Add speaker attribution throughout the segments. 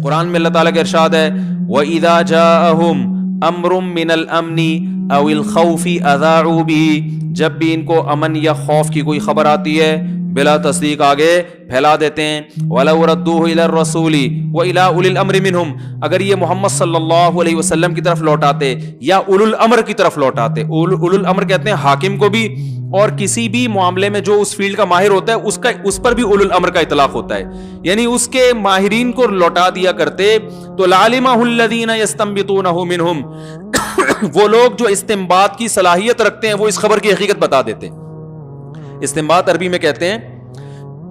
Speaker 1: قرآن میں اللہ تعالیٰ کا ارشاد ہے وَإِذَا جَاءَهُمْ أَمْرٌ مِّنَ الْأَمْنِ أَوِ الْخَوْفِ أَذَاعُوا بِهِ، جب بھی ان کو امن یا خوف کی کوئی خبر آتی ہے بلا تصدیق آگے پھیلا دیتے ہیں. وَلَوْ رَدُّوهُ إِلَى الرَّسُولِ وَإِلَىٰ أُولِي الْأَمْرِ مِنْهُمْ، اگر یہ محمد صلی اللہ علیہ وسلم کی طرف لوٹاتے یا اولو الامر کی طرف لوٹاتے. اولو الامر کہتے ہیں حاکم کو بھی، اور کسی بھی معاملے میں جو اس فیلڈ کا ماہر ہوتا ہے اس پر بھی اولو الامر کا اطلاق ہوتا ہے، یعنی اس کے ماہرین کو لوٹا دیا کرتے. تو لَعَلِمَهُ الَّذِينَ يَسْتَنبِطُونَهُ مِنْهُمْ، وہ لوگ جو استنباط کی صلاحیت رکھتے ہیں وہ اس خبر کی حقیقت بتا دیتے ہیں. استنباط عربی میں کہتے ہیں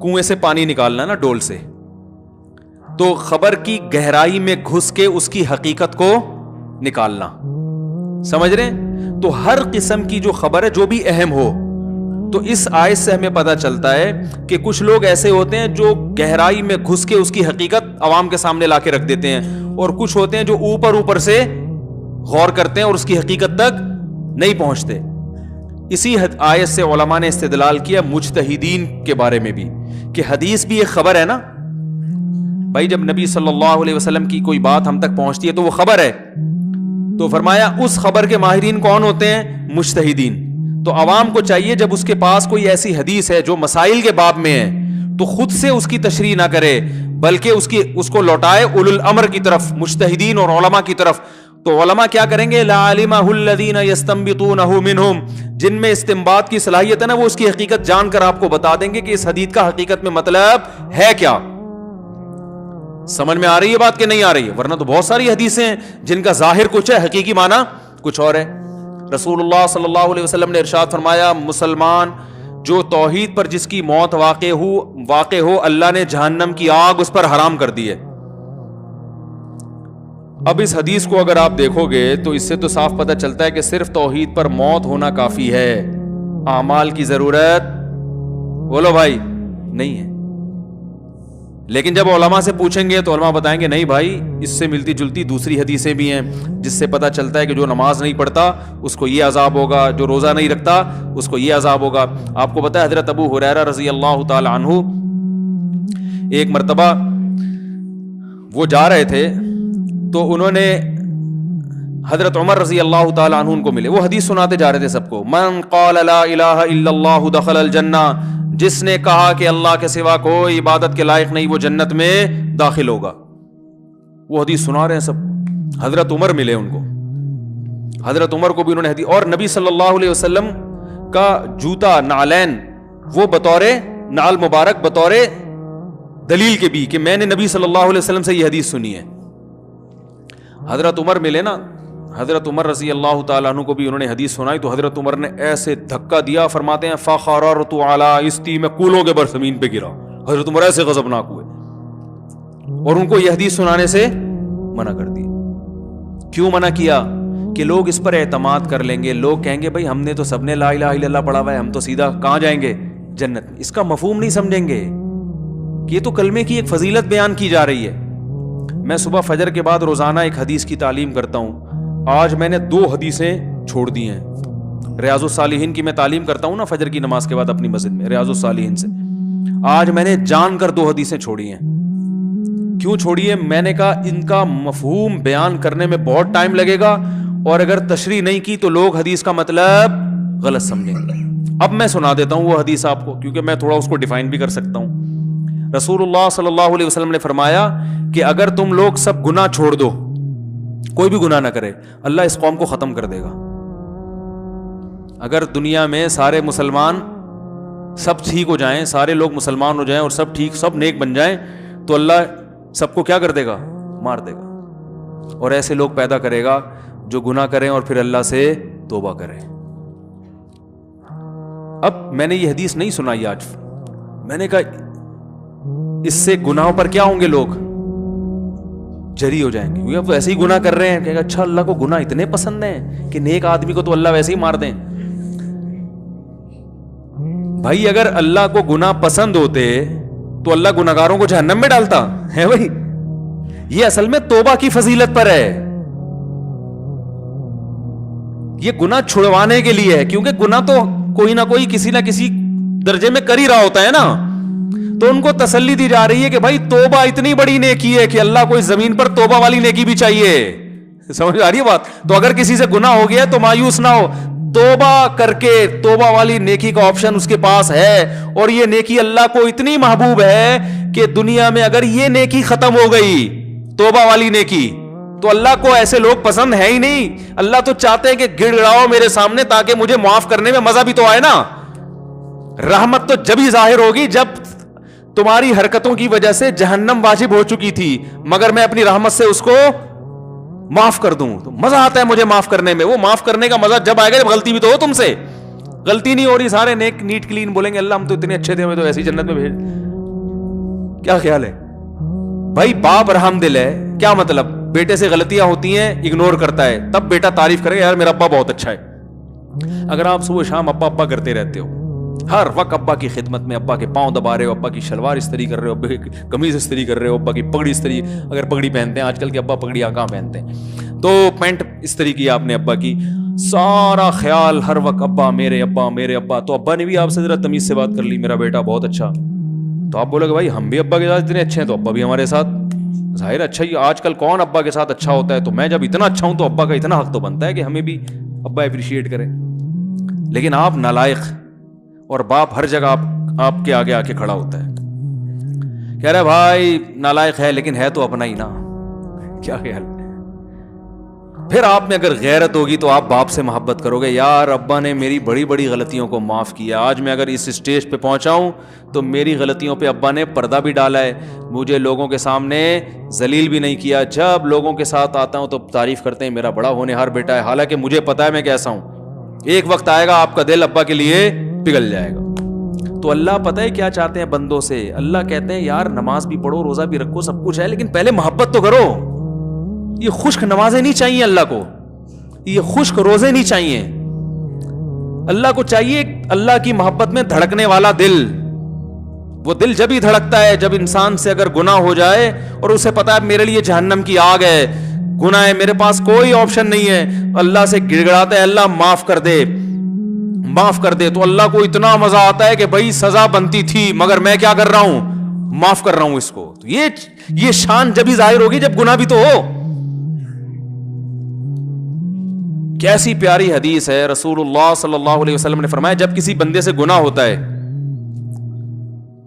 Speaker 1: کنویں سے پانی نکالنا نا، ڈول سے، تو خبر کی گہرائی میں گھس کے اس کی حقیقت کو نکالنا. سمجھ رہے ہیں؟ تو ہر قسم کی جو خبر ہے جو بھی اہم ہو، تو اس آیت سے ہمیں پتہ چلتا ہے کہ کچھ لوگ ایسے ہوتے ہیں جو گہرائی میں گھس کے اس کی حقیقت عوام کے سامنے لا کے رکھ دیتے ہیں، اور کچھ ہوتے ہیں جو اوپر سے غور کرتے ہیں اور اس کی حقیقت تک نہیں پہنچتے. اسی آیت سے علماء نے استدلال کیا مجتہدین کے بارے میں بھی، کہ حدیث بھی ایک خبر ہے نا بھائی. جب نبی صلی اللہ علیہ وسلم کی کوئی بات ہم تک پہنچتی ہے تو وہ خبر ہے. تو فرمایا اس خبر کے ماہرین کون ہوتے ہیں؟ مجتہدین. تو عوام کو چاہیے جب اس کے پاس کوئی ایسی حدیث ہے جو مسائل کے باب میں ہے تو خود سے اس کی تشریح نہ کرے، بلکہ اس کو لوٹائے اولو الامر کی طرف، مجتہدین اور علماء کی طرف. تو علماء کیا کریں گے؟ لَعَلِمَهُ الَّذِينَ يَسْتَنبِطُونَهُ مِنْهُمْ، جن میں استنباط کی صلاحیت ہے نا، وہ اس کی حقیقت جان کر آپ کو بتا دیں گے کہ اس حدیث کا حقیقت میں مطلب ہے کیا. سمجھ میں آ رہی ہے بات کہ نہیں آ رہی ہے؟ ورنہ تو بہت ساری حدیثیں ہیں جن کا ظاہر کچھ ہے، حقیقی معنی کچھ اور ہے. رسول اللہ صلی اللہ علیہ وسلم نے ارشاد فرمایا مسلمان جو توحید پر جس کی موت واقع ہو اللہ نے جہنم کی آگ اس پر حرام کر دی ہے. اب اس حدیث کو اگر آپ دیکھو گے تو اس سے تو صاف پتہ چلتا ہے کہ صرف توحید پر موت ہونا کافی ہے، اعمال کی ضرورت بولو بھائی نہیں ہے. لیکن جب علماء سے پوچھیں گے تو علماء بتائیں گے نہیں بھائی، اس سے ملتی جلتی دوسری حدیثیں بھی ہیں جس سے پتہ چلتا ہے کہ جو نماز نہیں پڑھتا اس کو یہ عذاب ہوگا، جو روزہ نہیں رکھتا اس کو یہ عذاب ہوگا. آپ کو پتہ ہے حضرت ابو ہریرہ رضی اللہ تعالی عنہ ایک مرتبہ وہ جا رہے تھے تو انہوں نے حضرت عمر رضی اللہ تعالی عنہ ان کو ملے. وہ حدیث سناتے جا رہے تھے سب کو، من قال لا الہ الا اللہ دخل الجنہ، جس نے کہا کہ اللہ کے سوا کوئی عبادت کے لائق نہیں وہ جنت میں داخل ہوگا. وہ حدیث سنا رہے ہیں سب. حضرت عمر ملے ان کو، حضرت عمر کو بھی انہوں نے حدیث، اور نبی صلی اللہ علیہ وسلم کا جوتا نعلین وہ بطور نعل مبارک بطور دلیل کے بھی کہ میں نے نبی صلی اللہ علیہ وسلم سے یہ حدیث سنی ہے. حضرت عمر ملے نا، حضرت عمر رضی اللہ تعالیٰ عنہ کو بھی انہوں نے حدیث سنائی تو حضرت عمر نے ایسے دھکا دیا، فرماتے ہیں فَخَرَرْتُ عَلَىٰ اسْتِي، میں کولوں کے بر زمین پہ گرا. حضرت عمر ایسے غضبناک ہوئے اور ان کو یہ حدیث سنانے سے منع کر دی. کیوں منع کیا؟ کہ لوگ اس پر اعتماد کر لیں گے، لوگ کہیں گے بھائی ہم نے تو سب نے لا الہ الا اللہ پڑھا ہوا ہے، ہم تو سیدھا کہاں جائیں گے؟ جنت میں. اس کا مفہوم نہیں سمجھیں گے کہ یہ تو کلمے کی ایک فضیلت بیان کی جا رہی ہے. میں صبح فجر کے بعد روزانہ ایک حدیث کی تعلیم کرتا ہوں. آج میں نے 2 حدیثیں چھوڑ دی ہیں. ریاض الصالحین کی میں تعلیم کرتا ہوں نا فجر کی نماز کے بعد اپنی مسجد میں، ریاض الصالحین سے. آج میں نے جان کر 2 حدیثیں چھوڑی ہیں. کیوں چھوڑی ہے؟ میں نے کہا ان کا مفہوم بیان کرنے میں بہت ٹائم لگے گا اور اگر تشریح نہیں کی تو لوگ حدیث کا مطلب غلط سمجھیں گے. اب میں سنا دیتا ہوں وہ حدیث آپ کو کیونکہ میں تھوڑا اس کو ڈیفائن بھی کر سکتا ہوں. رسول اللہ صلی اللہ علیہ وسلم نے فرمایا کہ اگر تم لوگ سب گناہ چھوڑ دو، کوئی بھی گناہ نہ کرے، اللہ اس قوم کو ختم کر دے گا. اگر دنیا میں سارے مسلمان سب ٹھیک ہو جائیں، سارے لوگ مسلمان ہو جائیں اور سب ٹھیک سب نیک بن جائیں تو اللہ سب کو کیا کر دے گا؟ مار دے گا. اور ایسے لوگ پیدا کرے گا جو گناہ کریں اور پھر اللہ سے توبہ کریں. اب میں نے یہ حدیث نہیں سنائی آج، میں نے کہا اس سے گناہوں پر کیا ہوں گے؟ لوگ جری ہو جائیں گے کیونکہ اب ایسے ہی گناہ کر رہے ہیں. کہ اچھا اللہ کو گناہ اتنے پسند ہیں کہ نیک آدمی کو تو اللہ ویسے ہی مار دیں. بھائی اگر اللہ کو گناہ پسند ہوتے تو اللہ گناہگاروں کو جہنم میں ڈالتا ہے؟ بھائی یہ اصل میں توبہ کی فضیلت پر ہے، یہ گناہ چھڑوانے کے لیے ہے کیونکہ گناہ تو کوئی نہ کوئی کسی نہ کسی درجے میں کر ہی رہا ہوتا ہے نا. تو ان کو تسلی دی جا رہی ہے کہ بھائی توبہ اتنی بڑی نیکی ہے کہ اللہ کو اس زمین پر توبہ والی نیکی بھی چاہیے. سمجھ آ رہی ہے بات؟ تو اگر کسی سے گناہ ہو گیا تو مایوس نہ ہو, توبہ کر کے توبہ والی نیکی کا آپشن اس کے پاس ہے. اور یہ نیکی اللہ کو اتنی محبوب ہے کہ دنیا میں اگر یہ نیکی ختم ہو گئی, توبہ والی نیکی, تو اللہ کو ایسے لوگ پسند ہے ہی نہیں. اللہ تو چاہتے ہیں کہ گڑ گڑاؤ میرے سامنے تاکہ مجھے معاف کرنے میں مزہ بھی تو آئے نا. رحمت تو جب ہی ظاہر ہوگی جب تمہاری حرکتوں کی وجہ سے جہنم واجب ہو چکی تھی, مگر میں اپنی رحمت سے اس کو معاف کر دوں. تو مزہ آتا ہے مجھے معاف کرنے میں. وہ معاف کرنے کا مزہ جب آئے گا جب غلطی بھی تو ہو تم سے. غلطی نہیں ہو رہی, سارے نیک نیٹ کلین بولیں گے اللہ ہم تو اتنے اچھے تھے, ہمیں تو ایسی جنت میں بھیج. کیا خیال ہے بھائی؟ باپ رحم دل ہے. کیا مطلب؟ بیٹے سے غلطیاں ہوتی ہیں اگنور کرتا ہے, تب بیٹا تعریف کرے گا یار میرا ابا بہت اچھا ہے. اگر آپ صبح شام ابا ابا کرتے رہتے ہو, ہر وقت ابا کی خدمت میں, ابا کے پاؤں دبا رہے ہو, ابا کی شلوار استری کر رہے ہو, ابا کی قمیض استری کر رہے ہو, ابا کی پگڑی استری, اگر پگڑی پہنتے ہیں, آج کل کے ابا پگڑیاں کہاں پہنتے ہیں, تو پینٹ استری کی آپ نے ابا کی, سارا خیال ہر وقت ابا میرے ابا میرے ابا. تو ابا نے بھی آپ سے ذرا تمیز سے بات کر لی, میرا بیٹا بہت اچھا, تو آپ بولے کہ بھائی ہم بھی ابا کے ساتھ اتنے اچھے ہیں تو ابا بھی ہمارے ساتھ. ظاہر اچھا ہی, آج کل کون ابا کے ساتھ اچھا ہوتا ہے, تو میں جب اتنا اچھا ہوں تو ابا کا اتنا حق تو بنتا ہے کہ ہمیں بھی ابا اپریشیٹ کرے. لیکن آپ نالائق, اور باپ ہر جگہ آپ کے آگے آ کے کھڑا ہوتا ہے, کہہ رہا ہے بھائی نالائق ہے لیکن ہے تو اپنا ہی نا. کیا خیال؟ پھر آپ میں اگر غیرت ہوگی تو آپ باپ سے محبت کرو گے, یار ابا نے میری بڑی بڑی غلطیوں کو معاف کیا, آج میں اگر اس اسٹیج پہ پہنچا ہوں تو میری غلطیوں پہ ابا نے پردہ بھی ڈالا ہے, مجھے لوگوں کے سامنے ذلیل بھی نہیں کیا. جب لوگوں کے ساتھ آتا ہوں تو تعریف کرتے ہیں میرا بڑا ہونہار بیٹا ہے, حالانکہ مجھے پتا ہے میں کیسا ہوں. ایک وقت آئے گا آپ کا دل ابا کے لیے پگھل جائے گا. تو اللہ پتہ ہے کیا چاہتے ہیں بندوں سے؟ اللہ کہتے ہیں یار نماز بھی پڑھو, روزہ بھی رکھو, سب کچھ ہے, لیکن پہلے محبت تو کرو. یہ خشک نمازیں نہیں چاہیے اللہ کو, یہ خشک روزے نہیں چاہیے. اللہ کو چاہیے اللہ کی محبت میں دھڑکنے والا دل. وہ دل جب ہی دھڑکتا ہے جب انسان سے اگر گناہ ہو جائے اور اسے پتا ہے میرے لیے جہنم کی آگ ہے, گناہ ہے, میرے پاس کوئی آپشن نہیں ہے, اللہ سے گڑ گڑاتا ہے اللہ معاف کر دے معاف کر دے, تو اللہ کو اتنا مزہ آتا ہے کہ بھائی سزا بنتی تھی مگر میں کیا کر رہا ہوں, معاف کر رہا ہوں اس کو. تو یہ شان جب ہی ظاہر ہوگی جب گناہ بھی تو ہو. کیسی پیاری حدیث ہے, رسول اللہ صلی اللہ علیہ وسلم نے فرمایا جب کسی بندے سے گناہ ہوتا ہے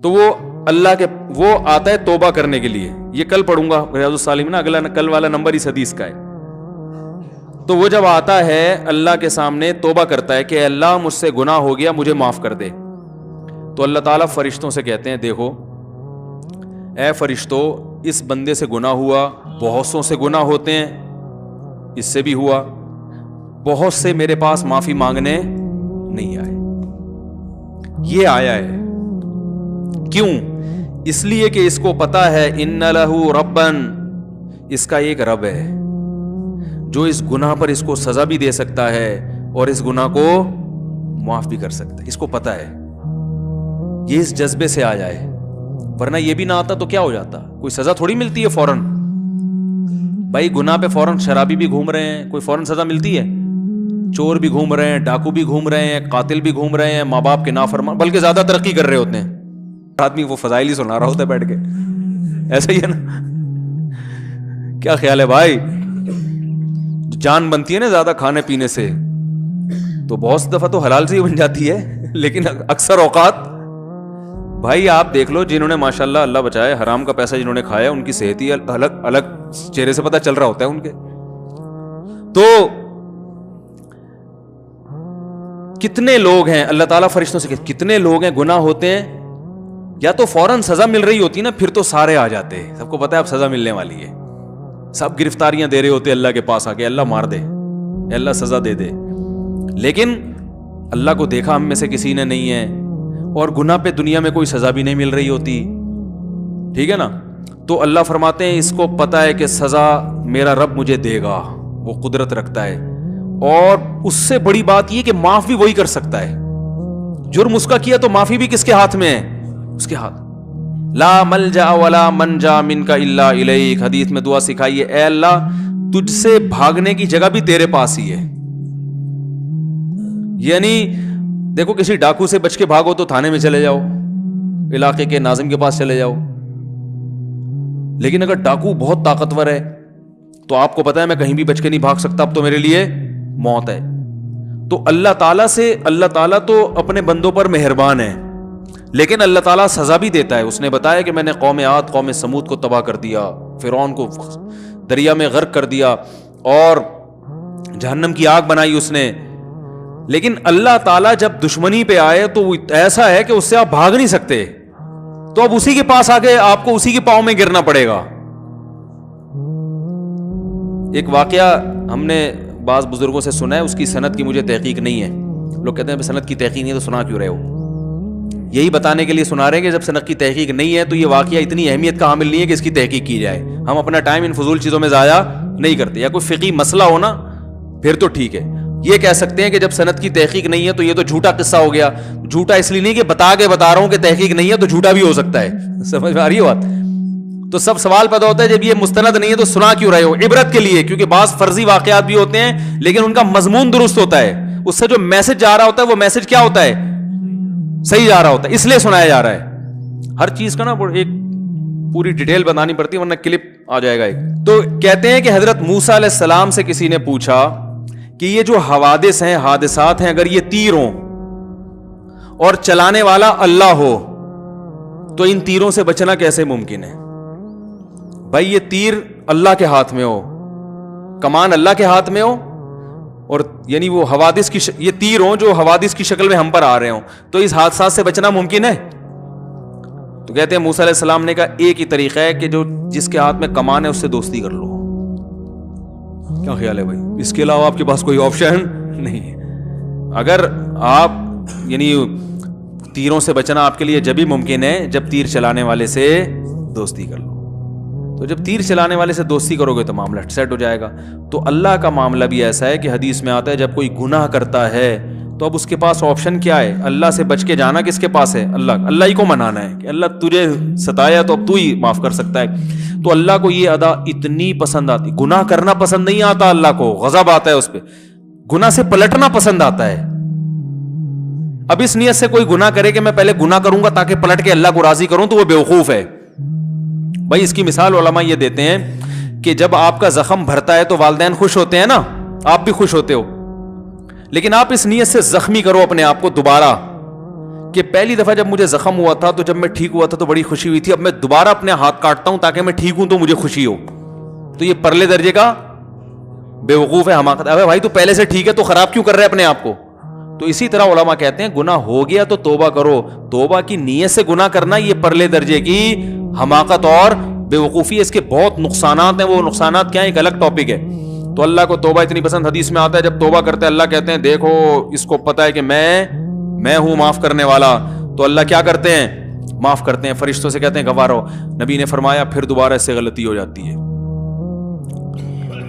Speaker 1: تو وہ آتا ہے توبہ کرنے کے لیے. یہ کل پڑھوں گا ریاض الصالحین, اگلا کل والا نمبر اس حدیث کا ہے. تو وہ جب آتا ہے اللہ کے سامنے توبہ کرتا ہے کہ اللہ مجھ سے گناہ ہو گیا مجھے معاف کر دے, تو اللہ تعالیٰ فرشتوں سے کہتے ہیں دیکھو اے فرشتوں, اس بندے سے گناہ ہوا, بہت سوں سے گناہ ہوتے ہیں, اس سے بھی ہوا, بہت سے میرے پاس معافی مانگنے نہیں آئے, یہ آیا ہے. کیوں؟ اس لیے کہ اس کو پتا ہے ان لہو ربن, اس کا ایک رب ہے جو اس گناہ پر اس کو سزا بھی دے سکتا ہے اور اس گناہ کو معاف بھی کر سکتا ہے. اس کو پتا ہے, یہ اس جذبے سے آ جائے, ورنہ یہ بھی نہ آتا تو کیا ہو جاتا, کوئی سزا تھوڑی ملتی ہے فوراً. بھائی گناہ پہ فوراً شرابی بھی گھوم رہے ہیں, کوئی فوراً سزا ملتی ہے؟ چور بھی گھوم رہے ہیں, ڈاکو بھی گھوم رہے ہیں, قاتل بھی گھوم رہے ہیں, ماں باپ کے نافرمان, بلکہ زیادہ ترقی کر رہے ہوتے ہیں. آدمی وہ فضائل ہی سنا رہا ہوتا ہے بیٹھ کے, ایسا ہی ہے نا. کیا خیال ہے بھائی؟ جان بنتی ہے نا زیادہ کھانے پینے سے, تو بہت سی دفعہ تو حلال سے ہی بن جاتی ہے, لیکن اکثر اوقات بھائی آپ دیکھ لو جنہوں نے ماشاءاللہ اللہ بچائے حرام کا پیسہ جنہوں نے کھایا ان کی صحت ہی الگ چہرے سے پتہ چل رہا ہوتا ہے ان کے. تو کتنے لوگ ہیں, اللہ تعالیٰ فرشتوں سے کتنے لوگ ہیں گناہ ہوتے ہیں, یا تو فوراً سزا مل رہی ہوتی نا, پھر تو سارے آ جاتے ہیں, سب کو پتا ہے اب سزا ملنے والی ہے, سب گرفتاریاں دے رہے ہوتے اللہ کے پاس آ کے, اللہ مار دے, اللہ سزا دے دے. لیکن اللہ کو دیکھا ہم میں سے کسی نے نہیں ہے, اور گناہ پہ دنیا میں کوئی سزا بھی نہیں مل رہی ہوتی, ٹھیک ہے نا. تو اللہ فرماتے ہیں اس کو پتا ہے کہ سزا میرا رب مجھے دے گا, وہ قدرت رکھتا ہے, اور اس سے بڑی بات یہ کہ معاف بھی وہی کر سکتا ہے. جرم اس کا کیا تو معافی بھی کس کے ہاتھ میں ہے؟ اس کے ہاتھ. لا ملجا ولا منجا منک الا الیک, حدیث میں دعا سکھائی ہے, اے اللہ تجھ سے بھاگنے کی جگہ بھی تیرے پاس ہی ہے. یعنی دیکھو کسی ڈاکو سے بچ کے بھاگو تو تھانے میں چلے جاؤ, علاقے کے ناظم کے پاس چلے جاؤ. لیکن اگر ڈاکو بہت طاقتور ہے تو آپ کو پتا ہے میں کہیں بھی بچ کے نہیں بھاگ سکتا, اب تو میرے لیے موت ہے. تو اللہ تعالیٰ تو اپنے بندوں پر مہربان ہے, لیکن اللہ تعالیٰ سزا بھی دیتا ہے. اس نے بتایا کہ میں نے قوم عاد قوم سمود کو تباہ کر دیا, فرعون کو دریا میں غرق کر دیا اور جہنم کی آگ بنائی اس نے. لیکن اللہ تعالیٰ جب دشمنی پہ آئے تو وہ ایسا ہے کہ اس سے آپ بھاگ نہیں سکتے, تو اب اسی کے پاس آگے آپ کو اسی کے پاؤں میں گرنا پڑے گا. ایک واقعہ ہم نے بعض بزرگوں سے سنا ہے, اس کی سند کی مجھے تحقیق نہیں ہے. لوگ کہتے ہیں سند کی تحقیق نہیں ہے تو سنا کیوں رہے ہو؟ یہی بتانے کے لیے سنا رہے ہیں کہ جب سند کی تحقیق نہیں ہے تو یہ واقعہ اتنی اہمیت کا حامل نہیں ہے کہ اس کی تحقیق کی جائے. ہم اپنا ٹائم ان فضول چیزوں میں ضائع نہیں کرتے. یا کوئی فقہی مسئلہ ہو نا پھر تو ٹھیک ہے. یہ کہہ سکتے ہیں کہ جب سند کی تحقیق نہیں ہے تو یہ تو جھوٹا قصہ ہو گیا. جھوٹا اس لیے نہیں کہ بتا رہا ہوں کہ تحقیق نہیں ہے تو جھوٹا بھی ہو سکتا ہے. سمجھ میں آ رہی ہے بات؟ تو سب سوال پیدا ہوتا ہے جب یہ مستند نہیں ہے تو سنا کیوں رہے ہو؟ عبرت کے لیے, کیونکہ بعض فرضی واقعات بھی ہوتے ہیں لیکن ان کا مضمون درست ہوتا ہے, اس سے جو میسج جا رہا ہوتا ہے وہ میسج کیا ہوتا ہے؟ صحیح جا رہا ہوتا ہے, اس لیے سنایا جا رہا ہے. ہر چیز کا نا ایک پوری ڈیٹیل بتانی پڑتی ہے ورنہ کلپ آ جائے گا ایک. تو کہتے ہیں کہ حضرت موسیٰ علیہ السلام سے کسی نے پوچھا کہ یہ جو حوادث ہیں, حادثات ہیں, اگر یہ تیر ہوں اور چلانے والا اللہ ہو تو ان تیروں سے بچنا کیسے ممکن ہے؟ بھائی یہ تیر اللہ کے ہاتھ میں ہو, کمان اللہ کے ہاتھ میں ہو, اور یعنی وہ حوادث کی یہ تیر ہوں جو حوادث کی شکل میں ہم پر آ رہے ہوں, تو اس حادثات سے بچنا ممکن ہے؟ تو کہتے ہیں موسیٰ علیہ السلام نے کہا ایک ہی طریقہ ہے کہ جو جس کے ہاتھ میں کمان ہے اس سے دوستی کر لو. کیا خیال ہے بھائی؟ اس کے علاوہ آپ کے پاس کوئی آپشن نہیں ہے. اگر آپ یعنی تیروں سے بچنا آپ کے لیے جب ہی ممکن ہے جب تیر چلانے والے سے دوستی کر لو. تو جب تیر چلانے والے سے دوستی کرو گے تو معاملہ سیٹ ہو جائے گا. تو اللہ کا معاملہ بھی ایسا ہے کہ حدیث میں آتا ہے جب کوئی گناہ کرتا ہے تو اب اس کے پاس آپشن کیا ہے؟ اللہ سے بچ کے جانا کس کے پاس ہے؟ اللہ ہی کو منانا ہے کہ اللہ تجھے ستایا تو اب تو ہی معاف کر سکتا ہے. تو اللہ کو یہ ادا اتنی پسند آتی. گناہ کرنا پسند نہیں آتا اللہ کو, غضب آتا ہے اس پہ. گناہ سے پلٹنا پسند آتا ہے. اب اس نیت سے کوئی گناہ کرے کہ میں پہلے گناہ کروں گا تاکہ پلٹ کے اللہ کو راضی کروں تو وہ بیوقوف ہے. بھائی اس کی مثال علماء یہ دیتے ہیں کہ جب آپ کا زخم بھرتا ہے تو والدین خوش ہوتے ہیں نا, آپ بھی خوش ہوتے ہو. لیکن آپ اس نیت سے زخمی کرو اپنے آپ کو دوبارہ کہ پہلی دفعہ جب مجھے زخم ہوا تھا تو جب میں ٹھیک ہوا تھا تو بڑی خوشی ہوئی تھی, اب میں دوبارہ اپنے ہاتھ کاٹتا ہوں تاکہ میں ٹھیک ہوں تو مجھے خوشی ہو. تو یہ پرلے درجے کا بیوقوف ہے, حماقت. ابے بھائی تو پہلے سے ٹھیک ہے تو خراب کیوں کر رہے اپنے آپ کو؟ تو اسی طرح علماء کہتے ہیں گناہ ہو گیا تو توبہ کرو. توبہ کی نیت سے گناہ کرنا یہ پرلے درجے کی حماقت اور بیوقوفی ہے. اس کے بہت نقصانات ہیں, وہ نقصانات کیا ہیں ایک الگ ٹاپک ہے. تو اللہ کو توبہ اتنی پسند, حدیث میں آتا ہے جب توبہ کرتے ہیں اللہ کہتے ہیں دیکھو اس کو پتا ہے کہ میں ہوں معاف کرنے والا, تو اللہ کیا کرتے ہیں؟ معاف کرتے ہیں. فرشتوں سے کہتے ہیں گواہ رہو. نبی نے فرمایا پھر دوبارہ اس سے غلطی ہو جاتی ہے.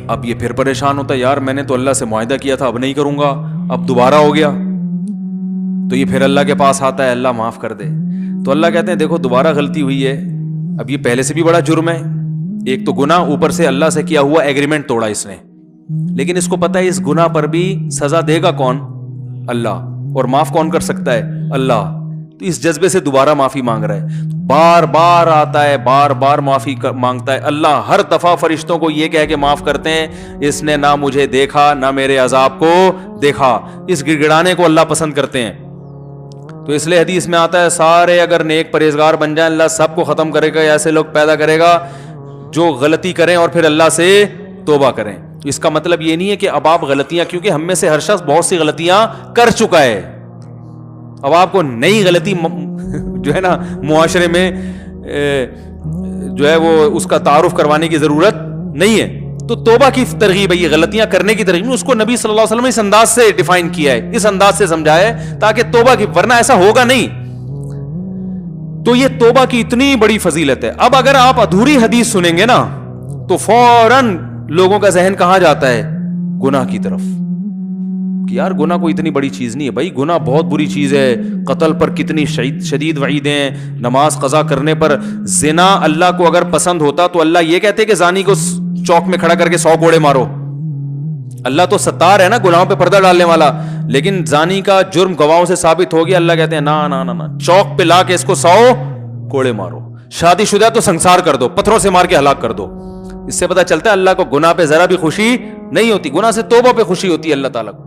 Speaker 1: اب یہ پھر پریشان ہوتا ہے, یار میں نے تو اللہ سے معاہدہ کیا تھا اب نہیں کروں گا, اب دوبارہ ہو گیا. تو یہ پھر اللہ کے پاس آتا ہے, اللہ معاف کر دے. تو اللہ کہتے ہیں دیکھو دوبارہ غلطی ہوئی ہے, اب یہ پہلے سے بھی بڑا جرم ہے. ایک تو گناہ, اوپر سے اللہ سے کیا ہوا ایگریمنٹ توڑا اس نے, لیکن اس کو پتا ہے اس گناہ پر بھی سزا دے گا کون؟ اللہ. اور معاف کون کر سکتا ہے؟ اللہ. تو اس جذبے سے دوبارہ معافی مانگ رہا ہے, بار بار آتا ہے, بار بار معافی مانگتا ہے. اللہ ہر دفعہ فرشتوں کو یہ کہہ کے معاف کرتے ہیں اس نے نہ مجھے دیکھا نہ میرے عذاب کو دیکھا. اس گڑگڑانے کو اللہ پسند کرتے ہیں. تو اس لیے حدیث میں آتا ہے سارے اگر نیک پرہیزگار بن جائیں اللہ سب کو ختم کرے گا, ایسے لوگ پیدا کرے گا جو غلطی کریں اور پھر اللہ سے توبہ کریں. اس کا مطلب یہ نہیں ہے کہ اب آپ غلطیاں, کیونکہ ہم میں سے ہر شخص بہت سی غلطیاں کر چکا ہے, اب آپ کو نئی غلطی جو ہے نا معاشرے میں جو ہے وہ اس کا تعارف کروانے کی ضرورت نہیں ہے. تو توبہ کی ترغیب ہے, یہ غلطیاں کرنے کی ترغیب. اس کو نبی صلی اللہ علیہ وسلم نے اس انداز سے ڈیفائن کیا ہے, اس انداز سے سمجھایا ہے تاکہ توبہ کی, ورنہ ایسا ہوگا نہیں. تو یہ توبہ کی اتنی بڑی فضیلت ہے. اب اگر آپ ادھوری حدیث سنیں گے نا تو فوراً لوگوں کا ذہن کہاں جاتا ہے؟ گناہ کی طرف, کہ یار گناہ کوئی اتنی بڑی چیز نہیں ہے. بھائی گناہ بہت بری چیز ہے, قتل پر کتنی شدید وعیدیں ہیں, نماز قضا کرنے پر. زنا اللہ کو اگر پسند ہوتا تو اللہ یہ کہتے کہ زانی کو چوک میں کھڑا کر کے 100 کوڑے مارو. اللہ تو ستار ہے نا, گناہوں پہ پردہ ڈالنے والا. لیکن زانی کا جرم گواہوں سے ثابت ہو گیا, اللہ کہتے ہیں نا نا نا نا, چوک پہ لا کے اس کو 100 کوڑے مارو, شادی شدہ تو سنسار کر دو, پتھروں سے مار کے ہلاک کر دو. اس سے پتہ چلتا ہے اللہ کو گناہ پہ ذرا بھی خوشی نہیں ہوتی, گناہ سے توبہ پہ خوشی ہوتی ہے اللہ تعالیٰ کو.